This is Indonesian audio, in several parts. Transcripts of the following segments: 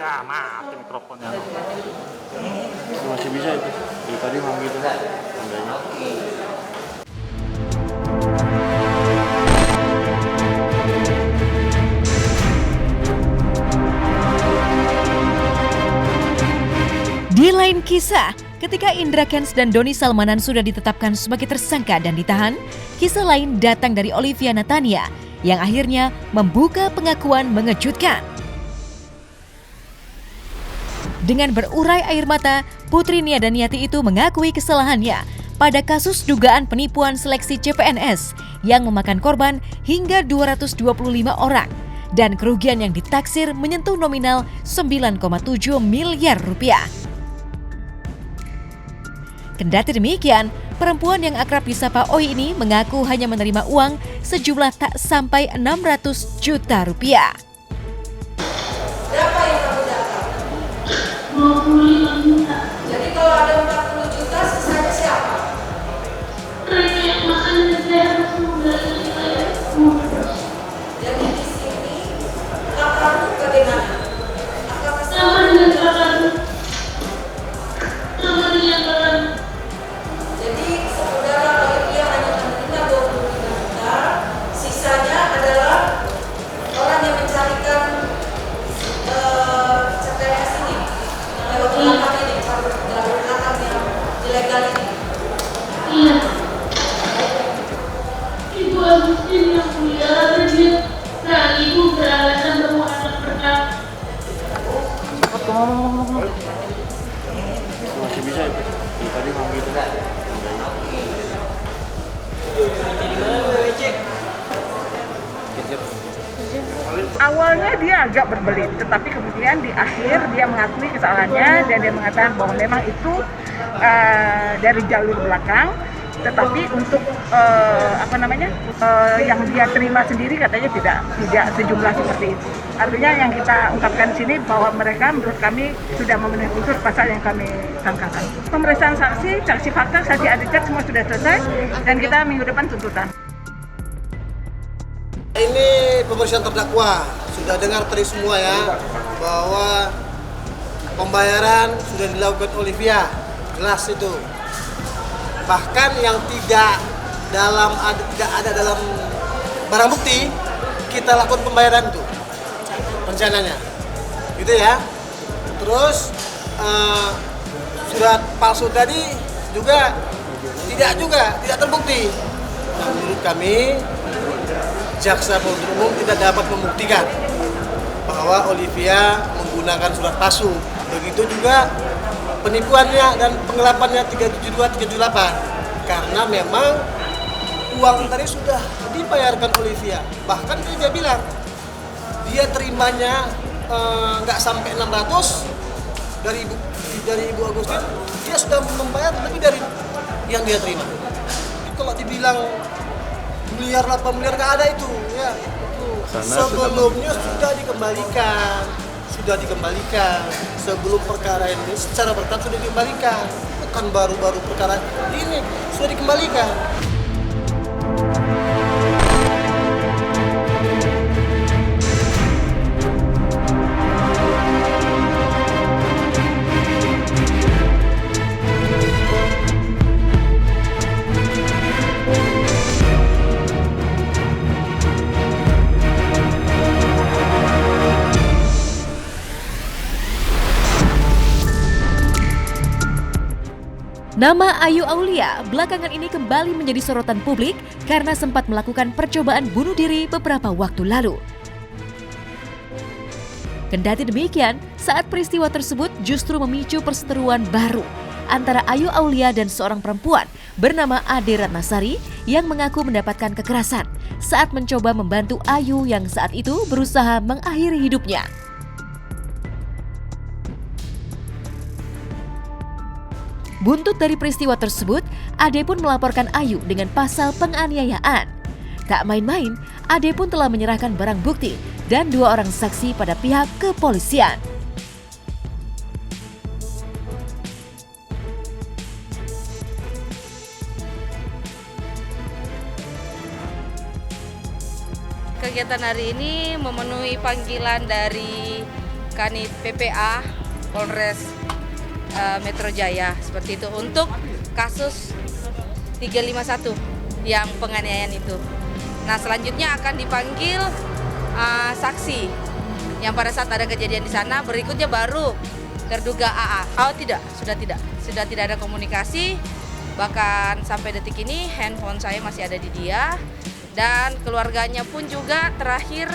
Ya, mati mikrofonnya. Masih bisa itu. Dari tadi memang gitu Pak. Tandanya. Di lain kisah, ketika Indra Kents dan Doni Salmanan sudah ditetapkan sebagai tersangka dan ditahan, kisah lain datang dari Olivia Natania yang akhirnya membuka pengakuan mengejutkan. Dengan berurai air mata, Putri Nia Daniati itu mengakui kesalahannya pada kasus dugaan penipuan seleksi CPNS yang memakan korban hingga 225 orang dan kerugian yang ditaksir menyentuh nominal 9,7 miliar rupiah. Kendati demikian, perempuan yang akrab disapa Oi ini mengaku hanya menerima uang sejumlah tak sampai 600 juta rupiah. Berapa yang kamu dapat? 25 juta. Jadi kalau ada 40 juta, sisanya siapa? Mereka yang makan dan saya harus membeli saya. Jadi di sini kakakmu bagaimana? Apakah Sama dengan kakakku. Sama dengan kakakku. Jadi saudara Olivia hanya menerima 25 juta, sisanya adalah orang yang mencarikan CPNS ini, yang lewat belakang ini, jalur belakang yang ilegal ini. Iya. Ibu Agustin yang mulia dan dia saat ibu beralasan bahwa anak pertama. Masih bisa itu. Dari tadi memang gitu Pak. Tandanya. Awalnya dia agak berbelit, tetapi kemudian di akhir dia mengakui kesalahannya dan dia mengatakan bahwa memang itu dari jalur belakang, tetapi untuk yang dia terima sendiri katanya tidak sejumlah seperti itu. Artinya yang kita ungkapkan di sini bahwa mereka menurut kami sudah memenuhi unsur pasal yang kami sangkakan. Pemeriksaan saksi fakta, saksi adikat semua sudah selesai dan kita minggu depan tuntutan. Ini pemeriksaan terdakwa, sudah dengar tadi semua ya, bahwa pembayaran sudah dilakukan Olivia, jelas itu. Bahkan yang tidak ada dalam barang bukti, kita lakukan pembayaran itu, rencananya, gitu ya. Terus surat palsu tadi juga tidak terbukti. Nah, menurut kami jaksa penuntut umum tidak dapat membuktikan bahwa Olivia menggunakan surat palsu. Begitu juga penipuannya dan penggelapannya 372, 378. Karena memang uang tadi sudah dibayarkan Olivia. Bahkan dia bilang dia terimanya nggak sampai 600 dari Ibu Agustin. Dia sudah membayar lebih dari yang dia terima. Kalau dibilang miliar 8 miliar nggak ada itu ya. Sebelumnya sudah dikembalikan sebelum perkara ini secara bertahap sudah dikembalikan, bukan baru-baru perkara ini sudah dikembalikan. Nama Ayu Aulia belakangan ini kembali menjadi sorotan publik karena sempat melakukan percobaan bunuh diri beberapa waktu lalu. Kendati demikian, saat peristiwa tersebut justru memicu perseteruan baru antara Ayu Aulia dan seorang perempuan bernama Ade Ratnasari yang mengaku mendapatkan kekerasan saat mencoba membantu Ayu yang saat itu berusaha mengakhiri hidupnya. Buntut dari peristiwa tersebut, Ade pun melaporkan Ayu dengan pasal penganiayaan. Tak main-main, Ade pun telah menyerahkan barang bukti dan 2 orang saksi pada pihak kepolisian. Kegiatan hari ini memenuhi panggilan dari Kanit PPA Polres Metro Jaya seperti itu untuk kasus 351 yang penganiayaan itu. Nah, selanjutnya akan dipanggil saksi yang pada saat ada kejadian di sana. Berikutnya baru terduga AA. Oh tidak, sudah tidak ada komunikasi. Bahkan sampai detik ini handphone saya masih ada di dia, dan keluarganya pun juga terakhir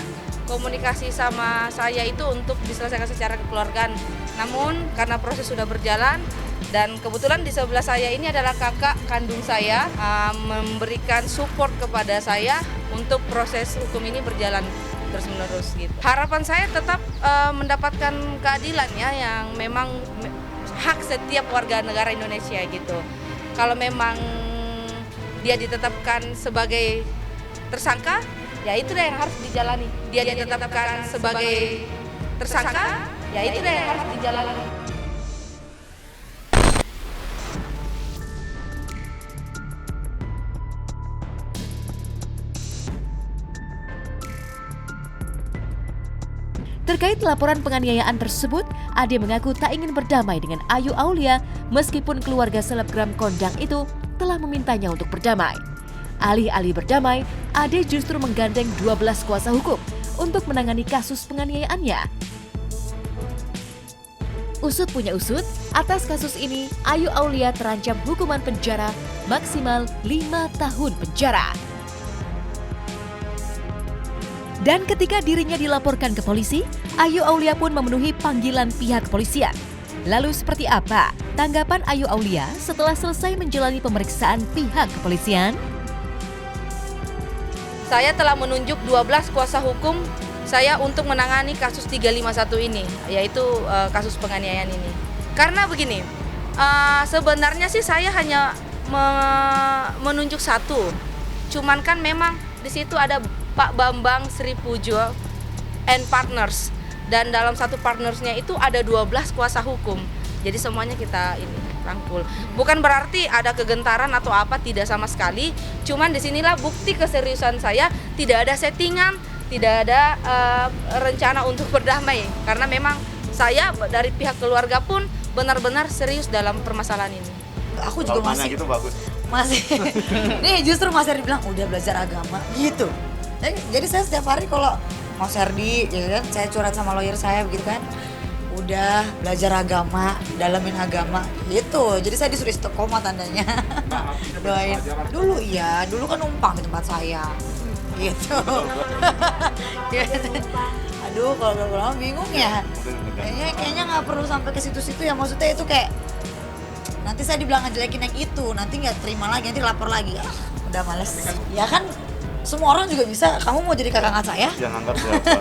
komunikasi sama saya itu untuk diselesaikan secara kekeluargaan. Namun karena proses sudah berjalan dan kebetulan di sebelah saya ini adalah kakak kandung saya, memberikan support kepada saya untuk proses hukum ini berjalan terus-menerus gitu. Harapan saya tetap mendapatkan keadilan ya, yang memang hak setiap warga negara Indonesia gitu. Kalau memang dia ditetapkan sebagai tersangka, ya itu yang harus dijalani. Dia ditetapkan sebagai tersangka, ya itu yang harus dijalani. Terkait laporan penganiayaan tersebut, Ade mengaku tak ingin berdamai dengan Ayu Aulia meskipun keluarga selebgram kondang itu telah memintanya untuk berdamai. Alih-alih berdamai, Ade justru menggandeng 12 kuasa hukum untuk menangani kasus penganiayaannya. Usut punya usut, atas kasus ini Ayu Aulia terancam hukuman penjara maksimal 5 tahun penjara. Dan ketika dirinya dilaporkan ke polisi, Ayu Aulia pun memenuhi panggilan pihak kepolisian. Lalu seperti apa tanggapan Ayu Aulia setelah selesai menjalani pemeriksaan pihak kepolisian? Saya telah menunjuk 12 kuasa hukum saya untuk menangani kasus 351 ini, yaitu kasus penganiayaan ini. Karena begini, sebenarnya sih saya hanya menunjuk satu, cuman kan memang di situ ada Pak Bambang Sri Pujo and Partners, dan dalam satu partnersnya itu ada 12 kuasa hukum. Jadi semuanya kita ini rangkul. Bukan berarti ada kegentaran atau apa, tidak sama sekali. Cuman disinilah bukti keseriusan saya, tidak ada settingan, tidak ada rencana untuk berdamai. Karena memang saya dari pihak keluarga pun benar-benar serius dalam permasalahan ini. Aku juga masih gitu bagus. nih justru Mas Herdi bilang udah belajar agama gitu. Jadi saya setiap hari kalau Mas Herdi, ya kan, saya curhat sama lawyer saya begitu kan, udah belajar agama, dalamin agama gitu. Jadi saya disuruh istiqomah tandanya. Doain dulu, iya dulu kan numpang di tempat saya gitu. Aduh kalau lama bingung ya. Kayaknya nggak perlu sampai ke situ-situ ya, maksudnya itu kayak nanti saya dibilang ngejelekin yang itu, nanti nggak terima lagi, nanti lapor lagi. Udah males. Ya kan semua orang juga bisa, kamu mau jadi kakak angkat saya? Jangan anggap siapa.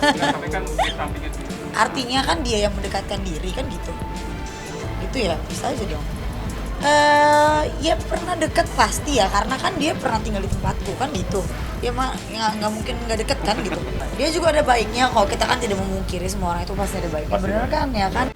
Artinya kan dia yang mendekatkan diri kan gitu. Gitu ya, bisa aja dong. Ya pernah deket pasti ya, karena kan dia pernah tinggal di tempatku kan gitu. Ya mah nggak mungkin nggak deket kan gitu. Dia juga ada baiknya kok, kita kan tidak memungkiri semua orang itu pasti ada baiknya. Bener kan ya kan?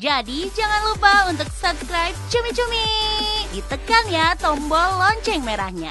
Jadi jangan lupa untuk subscribe Cumi Cumi. Ditekan ya tombol lonceng merahnya.